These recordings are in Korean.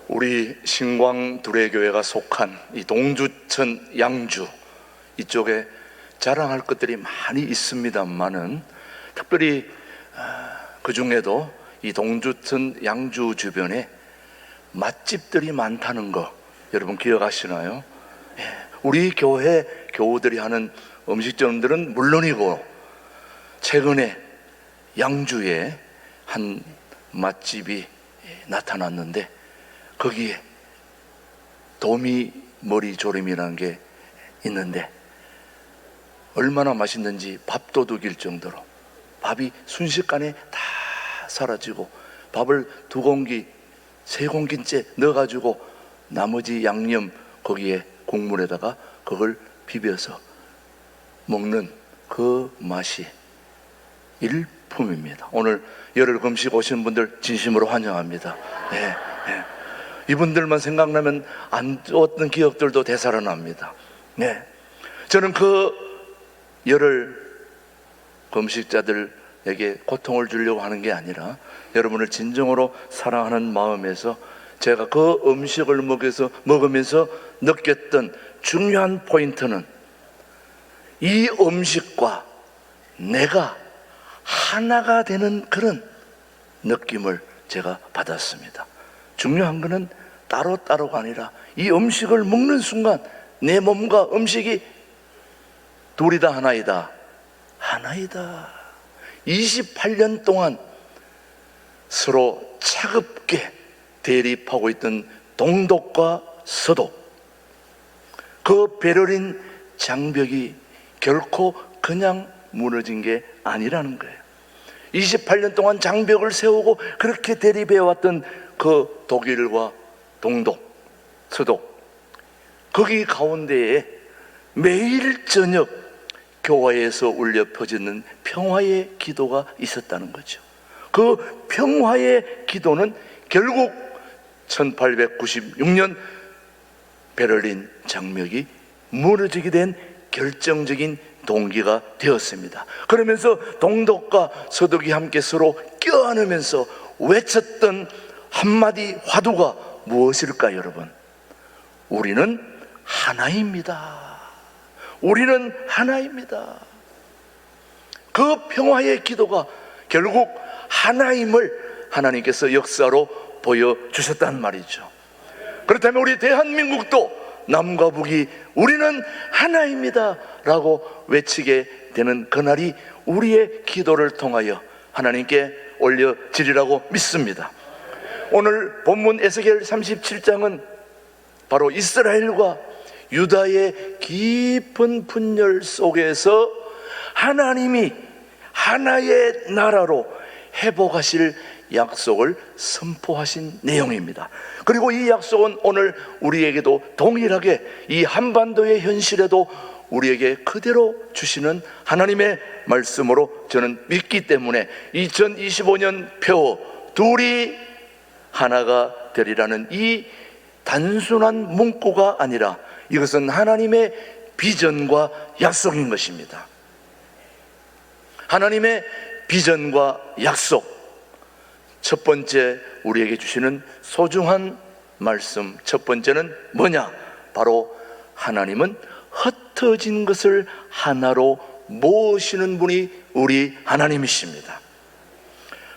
우리 신광 두레교회가 속한 이 동주천 양주 이쪽에 자랑할 것들이 많이 있습니다만은 특별히 그 중에도 이 동주천 양주 주변에 맛집들이 많다는 거 여러분 기억하시나요? 우리 교회 교우들이 하는 음식점들은 물론이고 최근에 양주에 한 맛집이 나타났는데 거기에 도미머리조림이라는 게 있는데 얼마나 맛있는지 밥도둑일 정도로 밥이 순식간에 다 사라지고 밥을 2공기, 3공기째 넣어가지고 나머지 양념 거기에 국물에다가 그걸 비벼서 먹는 그 맛이 일품입니다. 오늘 열흘 금식 오신 분들 진심으로 환영합니다. 네. 이분들만 생각나면 안 좋았던 기억들도 되살아납니다. 네. 저는 그 열흘 금식자들에게 고통을 주려고 하는 게 아니라 여러분을 진정으로 사랑하는 마음에서 제가 그 음식을 먹으면서 느꼈던 중요한 포인트는 이 음식과 내가 하나가 되는 그런 느낌을 제가 받았습니다. 중요한 것은 따로따로가 아니라 이 음식을 먹는 순간 내 몸과 음식이 둘이 다 하나이다. 하나이다. 28년 동안 서로 차갑게 대립하고 있던 동독과 서독, 그 베를린 장벽이 결코 그냥 무너진 게 아니라는 거예요. 28년 동안 장벽을 세우고 그렇게 대립해왔던 그 독일과 동독, 서독, 거기 가운데에 매일 저녁 교회에서 울려 퍼지는 평화의 기도가 있었다는 거죠. 그 평화의 기도는 결국 1896년 베를린 장벽이 무너지게 된 결정적인 동기가 되었습니다. 그러면서 동독과 서독이 함께 서로 껴안으면서 외쳤던 한마디 화두가 무엇일까요, 여러분? 우리는 하나입니다. 우리는 하나입니다. 그 평화의 기도가 결국 하나임을 하나님께서 역사로 보여주셨단 말이죠. 그렇다면 우리 대한민국도 남과 북이 우리는 하나입니다 라고 외치게 되는 그날이 우리의 기도를 통하여 하나님께 올려지리라고 믿습니다. 오늘 본문 에스겔 37장은 바로 이스라엘과 유다의 깊은 분열 속에서 하나님이 하나의 나라로 회복하실 약속을 선포하신 내용입니다. 그리고 이 약속은 오늘 우리에게도 동일하게 이 한반도의 현실에도 우리에게 그대로 주시는 하나님의 말씀으로 저는 믿기 때문에 2025년 표 둘이 하나가 되리라는 이 단순한 문구가 아니라 이것은 하나님의 비전과 약속인 것입니다. 하나님의 비전과 약속, 첫 번째 우리에게 주시는 소중한 말씀, 첫 번째는 뭐냐? 바로 하나님은 흩어진 것을 하나로 모으시는 분이 우리 하나님이십니다.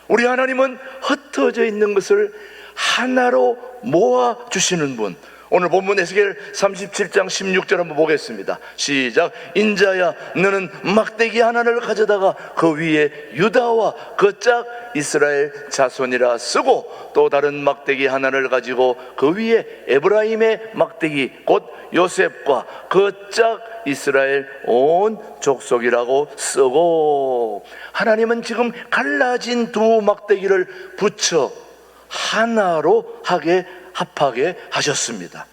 우리 하나님은 흩어져 있는 것을 하나로 모아주시는 분. 오늘 본문 에스겔 37장 16절 한번 보겠습니다. 시작. 인자야, 너는 막대기 하나를 가져다가 그 위에 유다와 그 짝 이스라엘 자손이라 쓰고 또 다른 막대기 하나를 가지고 그 위에 에브라임의 막대기 곧 요셉과 그 짝 이스라엘 온 족속이라고 쓰고, 하나님은 지금 갈라진 두 막대기를 붙여 하나로 합하게 하셨습니다.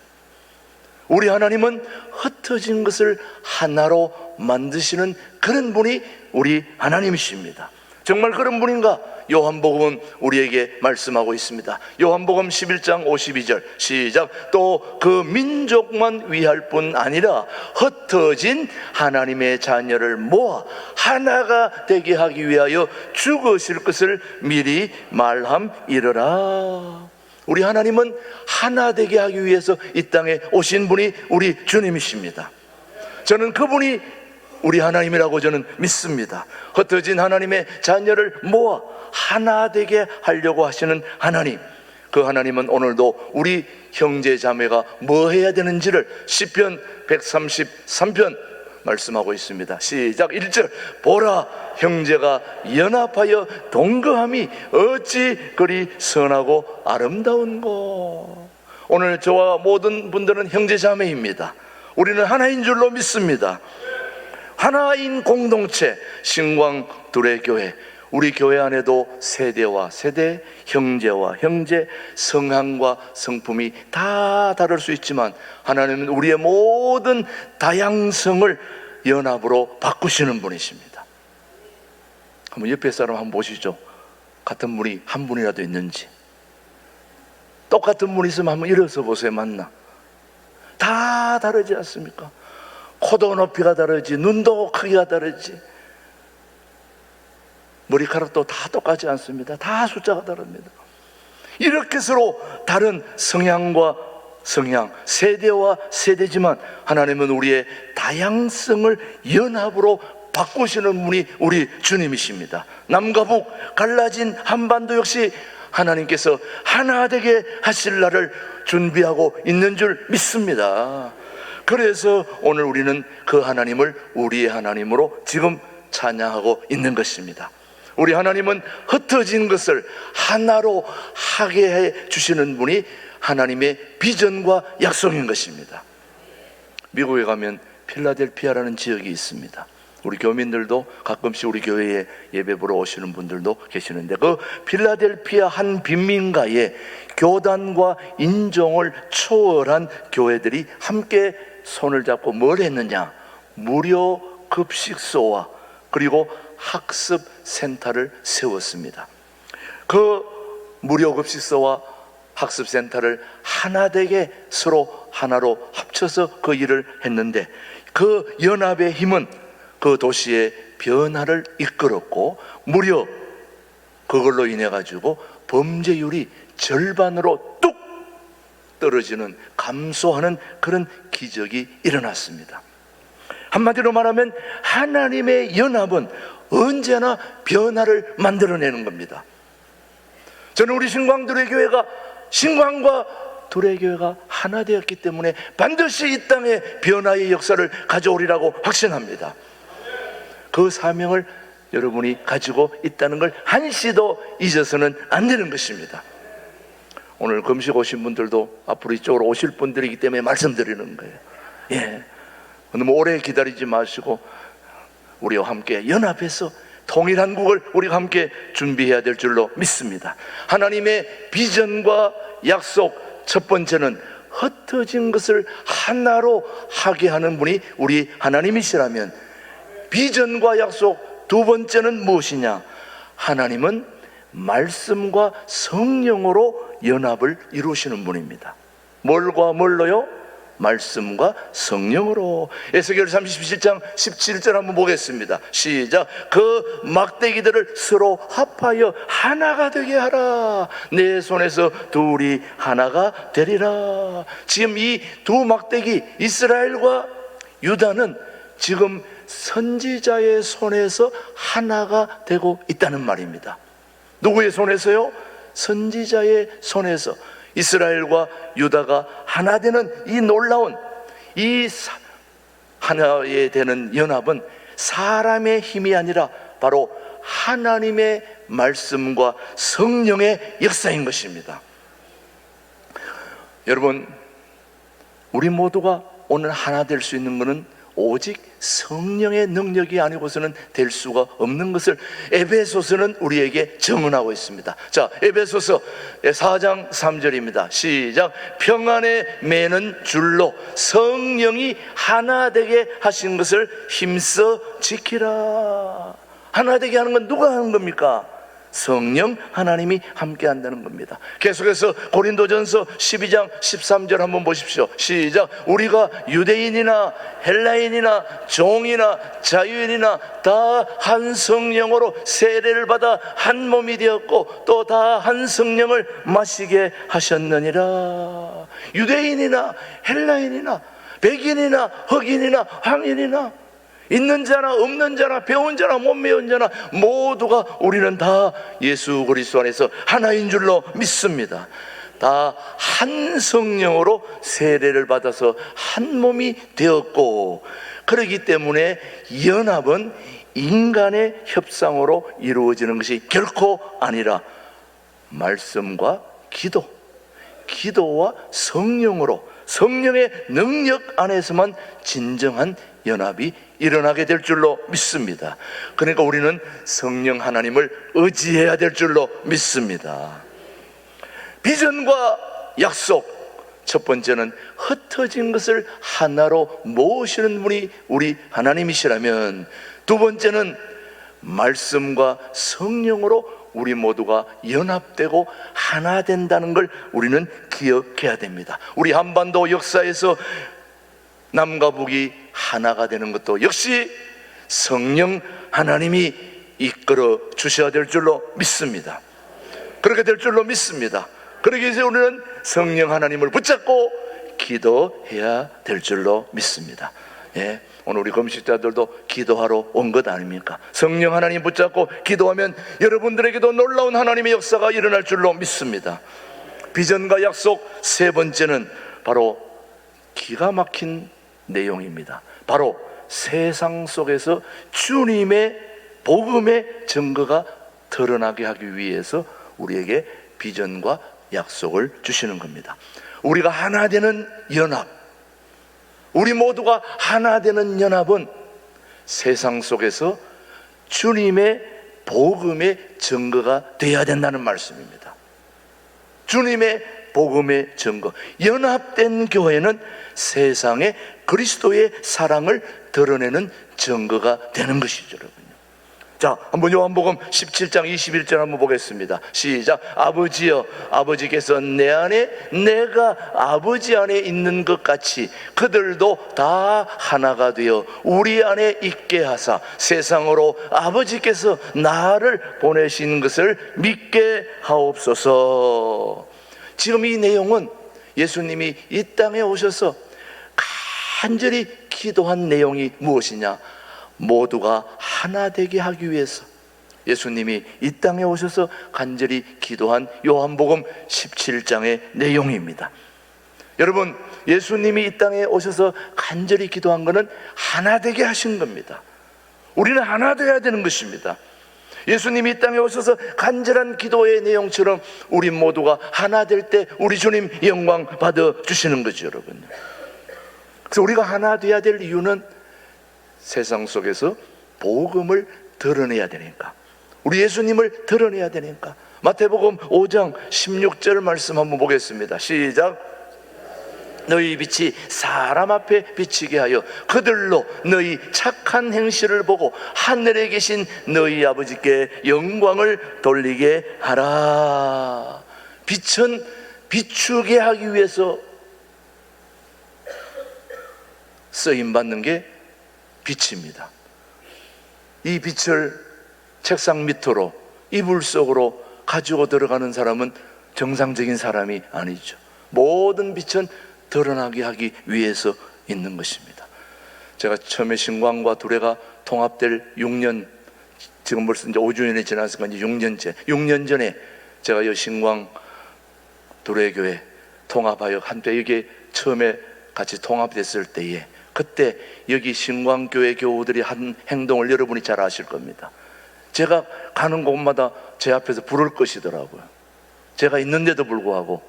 우리 하나님은 흩어진 것을 하나로 만드시는 그런 분이 우리 하나님이십니다. 정말 그런 분인가? 요한복음은 우리에게 말씀하고 있습니다. 요한복음 11장 52절 시작. 또 그 민족만 위할 뿐 아니라 흩어진 하나님의 자녀를 모아 하나가 되게 하기 위하여 죽으실 것을 미리 말함이러라. 우리 하나님은 하나 되게 하기 위해서 이 땅에 오신 분이 우리 주님이십니다. 저는 그분이 우리 하나님이라고 저는 믿습니다. 흩어진 하나님의 자녀를 모아 하나 되게 하려고 하시는 하나님, 그 하나님은 오늘도 우리 형제 자매가 뭐 해야 되는지를 시편 133편 말씀하고 있습니다. 시작. 1절. 보라, 형제가 연합하여 동거함이 어찌 그리 선하고 아름다운고. 오늘 저와 모든 분들은 형제 자매입니다. 우리는 하나인 줄로 믿습니다. 하나인 공동체 신광 둘의 교회, 우리 교회 안에도 세대와 세대, 형제와 형제, 성향과 성품이 다 다를 수 있지만 하나님은 우리의 모든 다양성을 연합으로 바꾸시는 분이십니다. 한번 옆에 사람 한번 보시죠. 같은 분이 한 분이라도 있는지. 똑같은 분이 있으면 한번 일어서 보세요. 맞나? 다 다르지 않습니까? 코도 높이가 다르지, 눈도 크기가 다르지, 머리카락도 다 똑같지 않습니다. 다 숫자가 다릅니다. 이렇게 서로 다른 성향과 성향, 세대와 세대지만 하나님은 우리의 다양성을 연합으로 바꾸시는 분이 우리 주님이십니다. 남과 북 갈라진 한반도 역시 하나님께서 하나 되게 하실 날을 준비하고 있는 줄 믿습니다. 그래서 오늘 우리는 그 하나님을 우리의 하나님으로 지금 찬양하고 있는 것입니다. 우리 하나님은 흩어진 것을 하나로 하게 해 주시는 분이 하나님의 비전과 약속인 것입니다. 미국에 가면 필라델피아라는 지역이 있습니다. 우리 교민들도 가끔씩 우리 교회에 예배 보러 오시는 분들도 계시는데, 그 필라델피아 한 빈민가에 교단과 인종을 초월한 교회들이 함께 손을 잡고 뭘 했느냐? 무료 급식소와 그리고 학습센터를 세웠습니다. 그 무료 급식소와 학습센터를 하나 되게 서로 하나로 합쳐서 그 일을 했는데, 그 연합의 힘은 그 도시의 변화를 이끌었고, 무려 그걸로 인해 가지고 범죄율이 절반으로 뚝 떨어지는, 감소하는 그런 기적이 일어났습니다. 한마디로 말하면 하나님의 연합은 언제나 변화를 만들어내는 겁니다. 저는 우리 신광둘의 교회가, 신광과 둘의 교회가 하나 되었기 때문에 반드시 이 땅에 변화의 역사를 가져오리라고 확신합니다. 그 사명을 여러분이 가지고 있다는 걸 한시도 잊어서는 안 되는 것입니다. 오늘 금식 오신 분들도 앞으로 이쪽으로 오실 분들이기 때문에 말씀드리는 거예요. 예, 너무 오래 기다리지 마시고 우리와 함께 연합해서 통일한 국을 우리가 함께 준비해야 될 줄로 믿습니다. 하나님의 비전과 약속, 첫 번째는 흩어진 것을 하나로 하게 하는 분이 우리 하나님이시라면, 비전과 약속 두 번째는 무엇이냐? 하나님은 말씀과 성령으로 연합을 이루시는 분입니다. 뭘과 뭘로요? 말씀과 성령으로. 에스겔 37장 17절 한번 보겠습니다. 시작. 그 막대기들을 서로 합하여 하나가 되게 하라. 내 손에서 둘이 하나가 되리라. 지금 이 두 막대기, 이스라엘과 유다는 지금 선지자의 손에서 하나가 되고 있다는 말입니다. 누구의 손에서요? 선지자의 손에서 이스라엘과 유다가 하나 되는 이 놀라운, 이 하나에 되는 연합은 사람의 힘이 아니라 바로 하나님의 말씀과 성령의 역사인 것입니다. 여러분, 우리 모두가 오늘 하나 될 수 있는 것은 오직 성령의 능력이 아니고서는 될 수가 없는 것을 에베소서는 우리에게 증언하고 있습니다. 자, 에베소서 4장 3절입니다. 시작. 평안에 매는 줄로 성령이 하나 되게 하신 것을 힘써 지키라. 하나 되게 하는 건 누가 하는 겁니까? 성령 하나님이 함께 한다는 겁니다. 계속해서 고린도전서 12장 13절 한번 보십시오. 시작. 우리가 유대인이나 헬라인이나 종이나 자유인이나 다 한 성령으로 세례를 받아 한 몸이 되었고 또 다 한 성령을 마시게 하셨느니라. 유대인이나 헬라인이나 백인이나 흑인이나 황인이나 있는 자나 없는 자나 배운 자나 못 배운 자나 모두가 우리는 다 예수 그리스도 안에서 하나인 줄로 믿습니다. 다 한 성령으로 세례를 받아서 한 몸이 되었고, 그렇기 때문에 연합은 인간의 협상으로 이루어지는 것이 결코 아니라 말씀과 기도와 성령으로, 성령의 능력 안에서만 진정한 연합이 일어나게 될 줄로 믿습니다. 그러니까 우리는 성령 하나님을 의지해야 될 줄로 믿습니다. 비전과 약속, 첫 번째는 흩어진 것을 하나로 모으시는 분이 우리 하나님이시라면, 두 번째는 말씀과 성령으로 우리 모두가 연합되고 하나 된다는 걸 우리는 기억해야 됩니다. 우리 한반도 역사에서 남과 북이 하나가 되는 것도 역시 성령 하나님이 이끌어 주셔야 될 줄로 믿습니다. 그렇게 될 줄로 믿습니다. 그러기 위해서 우리는 성령 하나님을 붙잡고 기도해야 될 줄로 믿습니다. 예, 오늘 우리 금식자들도 기도하러 온 것 아닙니까? 성령 하나님 붙잡고 기도하면 여러분들에게도 놀라운 하나님의 역사가 일어날 줄로 믿습니다. 비전과 약속, 세 번째는 바로 기가 막힌 내용입니다. 바로 세상 속에서 주님의 복음의 증거가 드러나게 하기 위해서 우리에게 비전과 약속을 주시는 겁니다. 우리가 하나 되는 연합, 우리 모두가 하나 되는 연합은 세상 속에서 주님의 복음의 증거가 되어야 된다는 말씀입니다. 주님의 복음의 증거, 연합된 교회는 세상에 그리스도의 사랑을 드러내는 증거가 되는 것이죠, 여러분요. 자, 한번 요한복음 17장 21절 한번 보겠습니다. 시작. 아버지여, 아버지께서 내 안에 내가 아버지 안에 있는 것 같이 그들도 다 하나가 되어 우리 안에 있게 하사 세상으로 아버지께서 나를 보내신 것을 믿게 하옵소서. 지금 이 내용은 예수님이 이 땅에 오셔서 간절히 기도한 내용이 무엇이냐? 모두가 하나 되게 하기 위해서 예수님이 이 땅에 오셔서 간절히 기도한 요한복음 17장의 내용입니다. 여러분, 예수님이 이 땅에 오셔서 간절히 기도한 것은 하나 되게 하신 겁니다. 우리는 하나 되어야 되는 것입니다. 예수님이 이 땅에 오셔서 간절한 기도의 내용처럼 우리 모두가 하나 될 때 우리 주님 영광 받아 주시는 거죠, 여러분. 그래서 우리가 하나 되어야 될 이유는 세상 속에서 복음을 드러내야 되니까, 우리 예수님을 드러내야 되니까. 마태복음 5장 16절 말씀 한번 보겠습니다. 시작. 너희 빛이 사람 앞에 비치게 하여 그들로 너희 착한 행실을 보고 하늘에 계신 너희 아버지께 영광을 돌리게 하라. 빛은 비추게 하기 위해서 쓰임받는 게 빛입니다. 이 빛을 책상 밑으로, 이불 속으로 가지고 들어가는 사람은 정상적인 사람이 아니죠. 모든 빛은 드러나게 하기 위해서 있는 것입니다. 제가 처음에 신광과 두레가 통합될 6년, 지금 벌써 이제 5주년이 지났으니까 이제 6년째, 6년 전에 제가 이 신광 두레교회 통합하여 한때 여기 처음에 같이 통합됐을 때에, 그때 여기 신광교회 교우들이 한 행동을 여러분이 잘 아실 겁니다. 제가 가는 곳마다 제 앞에서 불을 끄시더라고요. 제가 있는데도 불구하고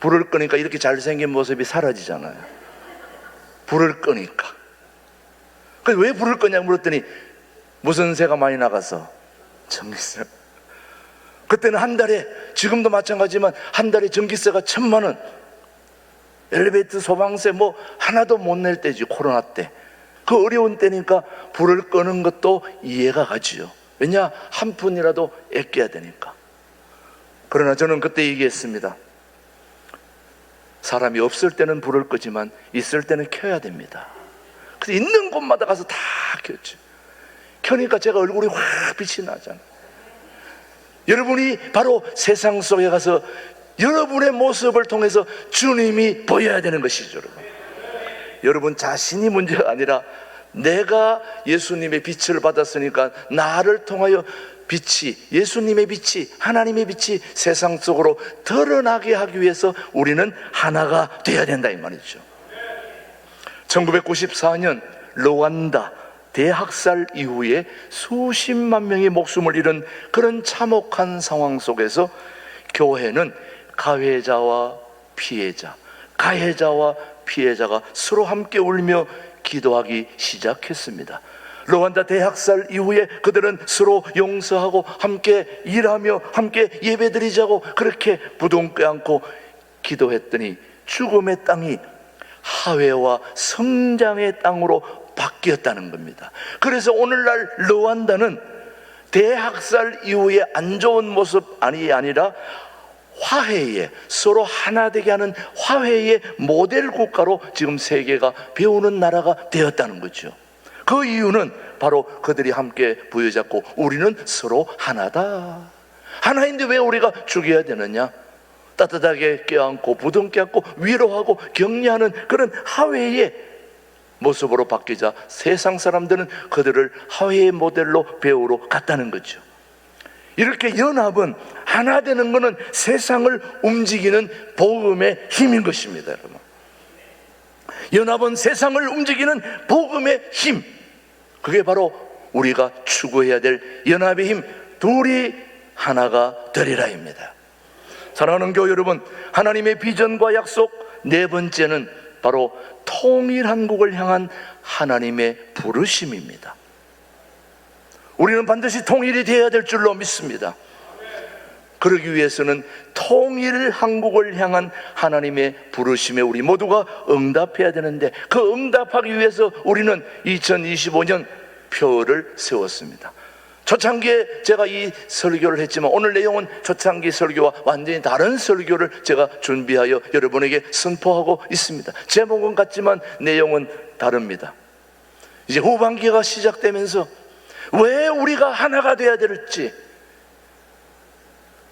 불을 끄니까 이렇게 잘생긴 모습이 사라지잖아요. 불을 끄니까. 그래서 왜 불을 끄냐고 물었더니 무슨 새가 많이 나가서 전기세. 그때는 한 달에, 지금도 마찬가지지만 한 달에 전기세가 1,000만 원, 엘리베이터 소방세 뭐 하나도 못 낼 때지, 코로나 때. 그 어려운 때니까 불을 끄는 것도 이해가 가지요. 왜냐? 한 푼이라도 아껴야 되니까. 그러나 저는 그때 얘기했습니다. 사람이 없을 때는 불을 끄지만 있을 때는 켜야 됩니다. 그래서 있는 곳마다 가서 다 켰죠. 켜니까 제가 얼굴이 확 빛이 나잖아요. 여러분이 바로 세상 속에 가서 여러분의 모습을 통해서 주님이 보여야 되는 것이죠. 여러분 자신이 문제가 아니라 내가 예수님의 빛을 받았으니까 나를 통하여 빛이, 예수님의 빛이, 하나님의 빛이 세상 속으로 드러나게 하기 위해서 우리는 하나가 돼야 된다 이 말이죠. 1994년 르완다 대학살 이후에 수십만 명의 목숨을 잃은 그런 참혹한 상황 속에서 교회는 가해자와 피해자, 가해자와 피해자가 서로 함께 울며 기도하기 시작했습니다. 르완다 대학살 이후에 그들은 서로 용서하고 함께 일하며 함께 예배드리자고 그렇게 부둥켜 안고 기도했더니 죽음의 땅이 화해와 성장의 땅으로 바뀌었다는 겁니다. 그래서 오늘날 르완다는 대학살 이후에 안 좋은 모습 아니라 화해의, 서로 하나 되게 하는 화해의 모델 국가로 지금 세계가 배우는 나라가 되었다는 거죠. 그 이유는 바로 그들이 함께 부여잡고 우리는 서로 하나다. 하나인데 왜 우리가 죽여야 되느냐? 따뜻하게 껴안고 부둥켜 안고 위로하고 격려하는 그런 화해의 모습으로 바뀌자 세상 사람들은 그들을 화해의 모델로 배우러 갔다는 거죠. 이렇게 연합은 하나 되는 것은 세상을 움직이는 복음의 힘인 것입니다. 여러분, 연합은 세상을 움직이는 복음의 힘, 그게 바로 우리가 추구해야 될 연합의 힘, 둘이 하나가 되리라입니다. 사랑하는 교회 여러분, 하나님의 비전과 약속 네 번째는 바로 통일한국을 향한 하나님의 부르심입니다. 우리는 반드시 통일이 되어야 될 줄로 믿습니다. 그러기 위해서는 통일 한국을 향한 하나님의 부르심에 우리 모두가 응답해야 되는데, 그 응답하기 위해서 우리는 2025년 표를 세웠습니다. 초창기에 제가 이 설교를 했지만 오늘 내용은 초창기 설교와 완전히 다른 설교를 제가 준비하여 여러분에게 선포하고 있습니다. 제목은 같지만 내용은 다릅니다. 이제 후반기가 시작되면서 왜 우리가 하나가 되어야 될지,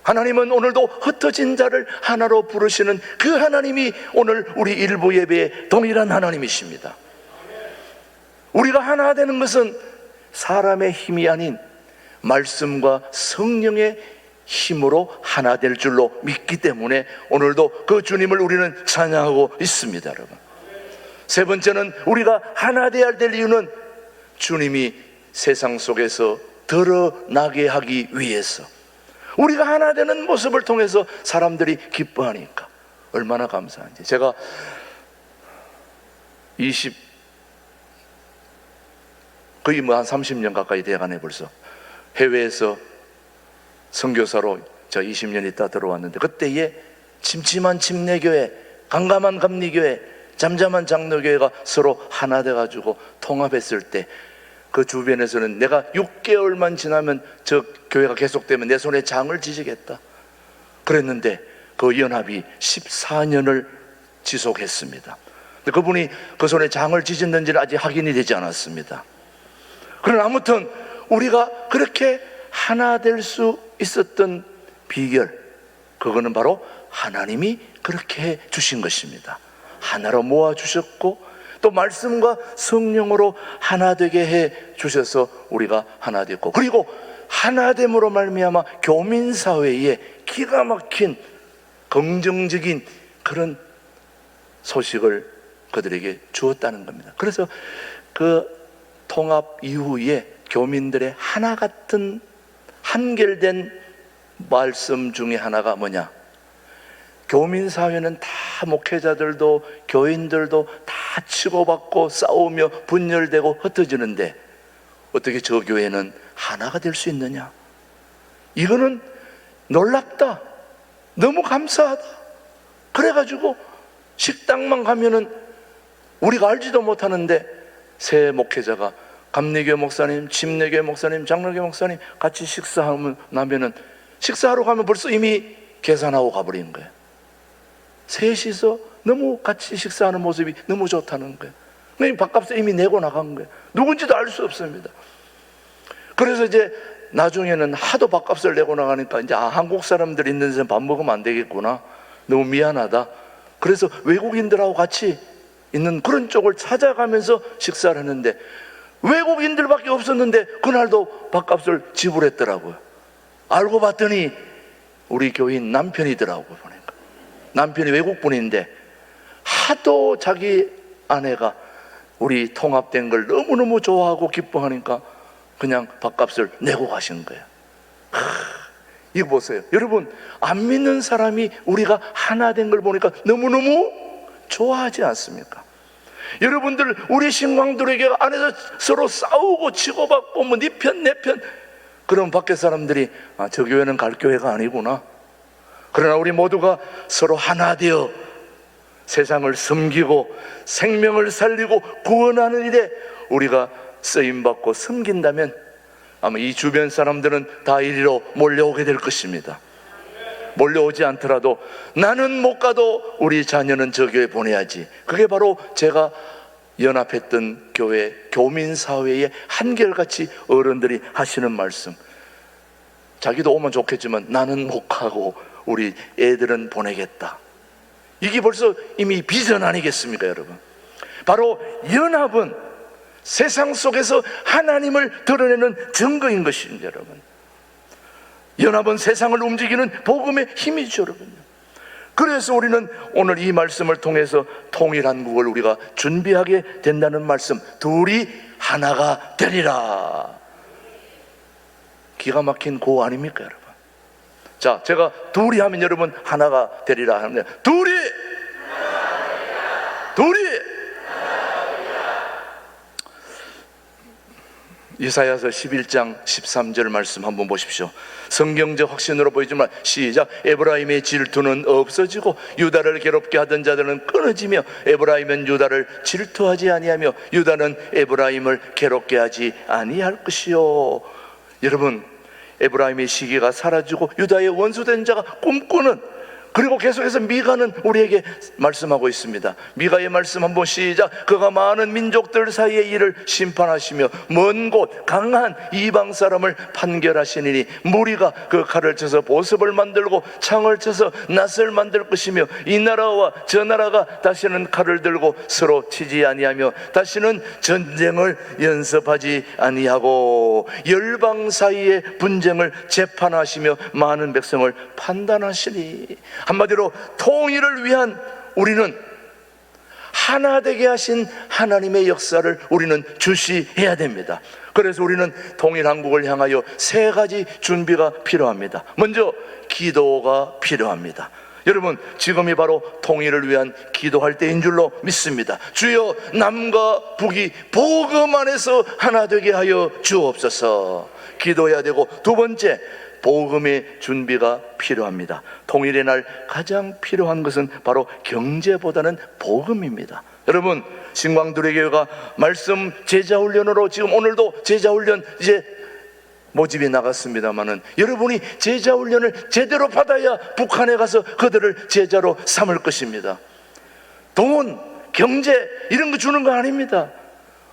하나님은 오늘도 흩어진 자를 하나로 부르시는 그 하나님이 오늘 우리 일부 예배의 동일한 하나님이십니다. 우리가 하나 되는 것은 사람의 힘이 아닌 말씀과 성령의 힘으로 하나 될 줄로 믿기 때문에 오늘도 그 주님을 우리는 찬양하고 있습니다. 여러분, 세 번째는 우리가 하나 되어야 될 이유는 주님이 세상 속에서 드러나게 하기 위해서, 우리가 하나 되는 모습을 통해서 사람들이 기뻐하니까 얼마나 감사한지. 제가 거의 한 30년 가까이 돼가네 벌써. 해외에서 선교사로 저 20년 있다 들어왔는데, 그때에 침침한 침례교회, 강감한 감리교회, 잠잠한 장로교회가 서로 하나 돼가지고 통합했을 때 그 주변에서는 내가 6개월만 지나면 저 교회가 계속되면 내 손에 장을 지지겠다 그랬는데 그 연합이 14년을 지속했습니다. 근데 그분이 그 손에 장을 지졌는지는 아직 확인이 되지 않았습니다. 그러나 아무튼 우리가 그렇게 하나 될 수 있었던 비결, 그거는 바로 하나님이 그렇게 해 주신 것입니다. 하나로 모아 주셨고 또 말씀과 성령으로 하나 되게 해 주셔서 우리가 하나 됐고, 그리고 하나됨으로 말미암아 교민사회에 기가 막힌 긍정적인 그런 소식을 그들에게 주었다는 겁니다. 그래서 그 통합 이후에 교민들의 하나 같은 한결된 말씀 중에 하나가 뭐냐? 교민사회는 다 목회자들도 교인들도 다 치고받고 싸우며 분열되고 흩어지는데 어떻게 저 교회는 하나가 될 수 있느냐? 이거는 놀랍다, 너무 감사하다. 그래가지고 식당만 가면은 우리가 알지도 못하는데 새 목회자가 감리교 목사님, 침례교 목사님, 장로교 목사님 같이 식사하면 나면은 식사하러 가면 벌써 이미 계산하고 가버리는 거예요. 셋이서 너무 같이 식사하는 모습이 너무 좋다는 거예요. 밥값을 이미 내고 나간 거예요. 누군지도 알 수 없습니다. 그래서 이제 나중에는 하도 밥값을 내고 나가니까 이제 한국 사람들 있는 데서 밥 먹으면 안 되겠구나, 너무 미안하다. 그래서 외국인들하고 같이 있는 그런 쪽을 찾아가면서 식사를 했는데 외국인들밖에 없었는데 그날도 밥값을 지불했더라고요. 알고 봤더니 우리 교인 남편이더라고요. 보니까 남편이 외국분인데 하도 자기 아내가 우리 통합된 걸 너무너무 좋아하고 기뻐하니까 그냥 밥값을 내고 가신 거예요. 이거 보세요. 여러분, 안 믿는 사람이 우리가 하나 된 걸 보니까 너무너무 좋아하지 않습니까? 여러분들, 우리 신광들에게 안에서 서로 싸우고 치고받고 뭐 네 편 내 편, 그럼 밖에 사람들이 저 교회는 갈 교회가 아니구나. 그러나 우리 모두가 서로 하나 되어 세상을 섬기고 생명을 살리고 구원하는 일에 우리가 쓰임받고 섬긴다면 아마 이 주변 사람들은 다 이리로 몰려오게 될 것입니다. 몰려오지 않더라도 나는 못 가도 우리 자녀는 저 교회 보내야지. 그게 바로 제가 연합했던 교회 교민사회의 한결같이 어른들이 하시는 말씀. 자기도 오면 좋겠지만 나는 못 가고 우리 애들은 보내겠다. 이게 벌써 이미 비전 아니겠습니까, 여러분? 바로 연합은 세상 속에서 하나님을 드러내는 증거인 것입니다, 여러분. 연합은 세상을 움직이는 복음의 힘이죠, 여러분. 그래서 우리는 오늘 이 말씀을 통해서 통일한국을 우리가 준비하게 된다는 말씀, 둘이 하나가 되리라. 기가 막힌 고 아닙니까, 여러분? 자, 제가 둘이 하면 여러분 하나가 되리라 하는데, 둘이 이사야서 11장 13절 말씀 한번 보십시오. 성경적 확신으로 보이지만 시작. 에브라임의 질투는 없어지고 유다를 괴롭게 하던 자들은 끊어지며 에브라임은 유다를 질투하지 아니하며 유다는 에브라임을 괴롭게 하지 아니할 것이요. 여러분, 에브라임의 시기가 사라지고 유다의 원수된 자가 꿈꾸는, 그리고 계속해서 미가는 우리에게 말씀하고 있습니다. 미가의 말씀 한번 시작. 그가 많은 민족들 사이의 일을 심판하시며 먼 곳 강한 이방 사람을 판결하시니 무리가 그 칼을 쳐서 보습을 만들고 창을 쳐서 낫을 만들 것이며 이 나라와 저 나라가 다시는 칼을 들고 서로 치지 아니하며 다시는 전쟁을 연습하지 아니하고 열방 사이의 분쟁을 재판하시며 많은 백성을 판단하시니. 한마디로 통일을 위한 우리는 하나 되게 하신 하나님의 역사를 우리는 주시해야 됩니다. 그래서 우리는 통일한국을 향하여 세 가지 준비가 필요합니다. 먼저 기도가 필요합니다. 여러분, 지금이 바로 통일을 위한 기도할 때인 줄로 믿습니다. 주여, 남과 북이 복음 안에서 하나 되게 하여 주옵소서. 기도해야 되고, 두 번째, 복음의 준비가 필요합니다. 통일의 날 가장 필요한 것은 바로 경제보다는 복음입니다. 여러분, 신광두레교회가 말씀 제자훈련으로 지금 오늘도 제자훈련 이제 모집이 나갔습니다마는 여러분이 제자훈련을 제대로 받아야 북한에 가서 그들을 제자로 삼을 것입니다. 돈, 경제 이런 거 주는 거 아닙니다.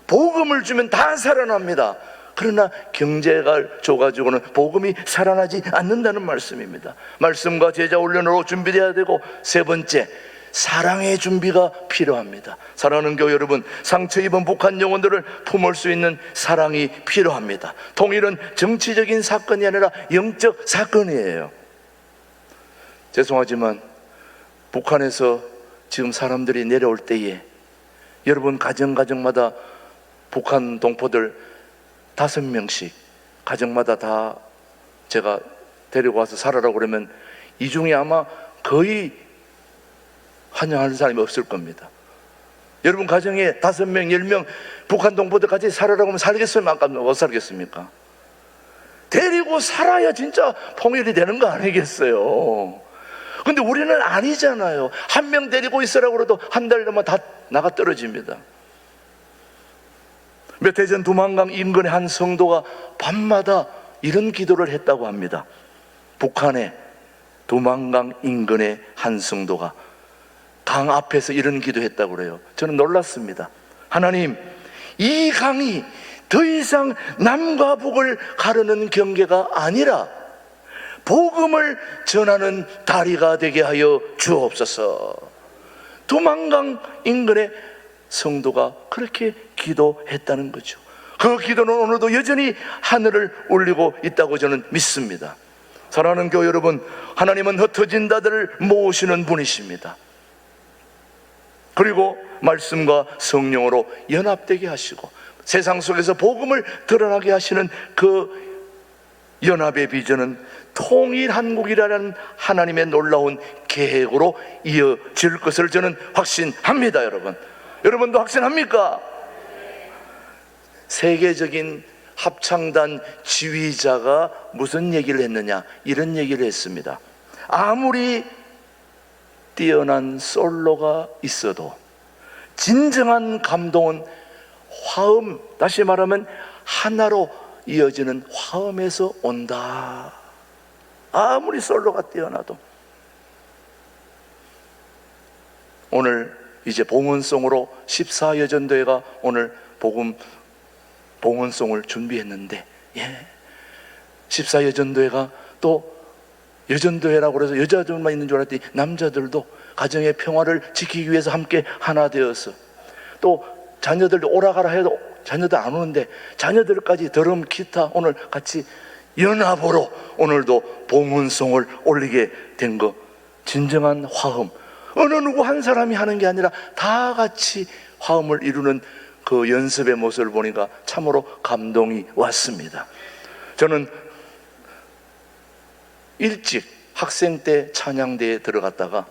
복음을 주면 다 살아납니다. 그러나 경제가 줘가지고는 복음이 살아나지 않는다는 말씀입니다. 말씀과 제자훈련으로 준비되어야 되고, 세 번째, 사랑의 준비가 필요합니다. 사랑하는 교회 여러분, 상처 입은 북한 영혼들을 품을 수 있는 사랑이 필요합니다. 통일은 정치적인 사건이 아니라 영적 사건이에요. 죄송하지만 북한에서 지금 사람들이 내려올 때에 여러분 가정마다 북한 동포들 5명씩 가정마다 다 제가 데리고 와서 살아라고 그러면 이 중에 아마 거의 환영하는 사람이 없을 겁니다. 여러분 가정에 5명, 10명 북한 동포들 같이 살아라고 하면 살겠어요? 못 살겠습니까? 데리고 살아야 진짜 통일이 되는 거 아니겠어요? 근데 우리는 아니잖아요. 한 명 데리고 있으라고 그래도 한 달 되면 다 나가 떨어집니다. 몇 해 전 두만강 인근의 한 성도가 밤마다 이런 기도를 했다고 합니다. 북한의 두만강 인근의 한 성도가 강 앞에서 이런 기도했다고 그래요. 저는 놀랐습니다. 하나님, 이 강이 더 이상 남과 북을 가르는 경계가 아니라 복음을 전하는 다리가 되게 하여 주옵소서. 두만강 인근의 성도가 그렇게 기도했다는 거죠. 그 기도는 오늘도 여전히 하늘을 울리고 있다고 저는 믿습니다. 사랑하는 교회 여러분, 하나님은 흩어진 자들을 모으시는 분이십니다. 그리고 말씀과 성령으로 연합되게 하시고 세상 속에서 복음을 드러나게 하시는 그 연합의 비전은 통일한국이라는 하나님의 놀라운 계획으로 이어질 것을 저는 확신합니다. 여러분도 확신합니까? 세계적인 합창단 지휘자가 무슨 얘기를 했느냐, 이런 얘기를 했습니다. 아무리 뛰어난 솔로가 있어도 진정한 감동은 화음, 다시 말하면 하나로 이어지는 화음에서 온다. 아무리 솔로가 뛰어나도. 오늘 이제 봉헌송으로 14여전도회가 오늘 봉헌송을 준비했는데, 14여전도회가 또 여전도회라고 해서 여자들만 있는 줄 알았더니 남자들도 가정의 평화를 지키기 위해서 함께 하나 되어서, 또 자녀들도 오라가라 해도 자녀들 안 오는데 자녀들까지 드럼, 기타 오늘 같이 연합으로 오늘도 봉헌송을 올리게 된 거, 진정한 화음, 어느 누구 한 사람이 하는 게 아니라 다 같이 화음을 이루는 그 연습의 모습을 보니까 참으로 감동이 왔습니다. 저는 일찍 학생 때 찬양대에 들어갔다가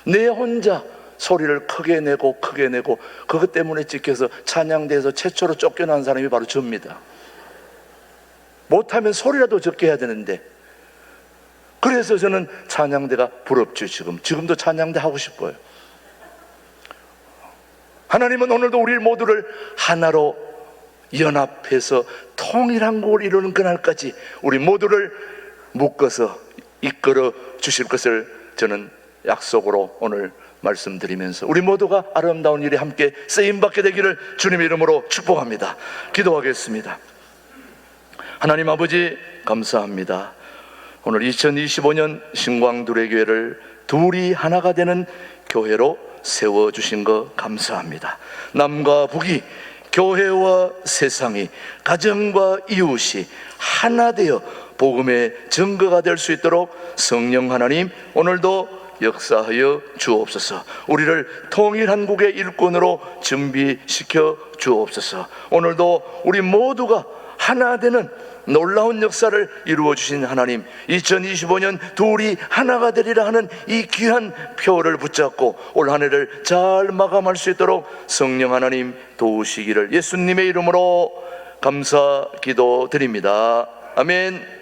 내 혼자 소리를 크게 내고 그것 때문에 찍혀서 찬양대에서 최초로 쫓겨난 사람이 바로 저입니다. 못하면 소리라도 적게 해야 되는데, 그래서 저는 찬양대가 부럽죠. 지금도 찬양대 하고 싶어요. 하나님은 오늘도 우리 모두를 하나로 연합해서 통일한국을 이루는 그날까지 우리 모두를 묶어서 이끌어 주실 것을 저는 약속으로 오늘 말씀드리면서 우리 모두가 아름다운 일에 함께 쓰임받게 되기를 주님의 이름으로 축복합니다. 기도하겠습니다. 하나님 아버지, 감사합니다. 오늘 2025년 신광두레 교회를 둘이 하나가 되는 교회로 세워주신 것 감사합니다. 남과 북이, 교회와 세상이, 가정과 이웃이 하나 되어 복음의 증거가 될 수 있도록 성령 하나님 오늘도 역사하여 주옵소서. 우리를 통일한국의 일꾼으로 준비시켜 주옵소서. 오늘도 우리 모두가 하나 되는 놀라운 역사를 이루어 주신 하나님, 2025년 둘이 하나가 되리라 하는 이 귀한 표를 붙잡고 올 한 해를 잘 마감할 수 있도록 성령 하나님 도우시기를 예수님의 이름으로 감사 기도드립니다. 아멘.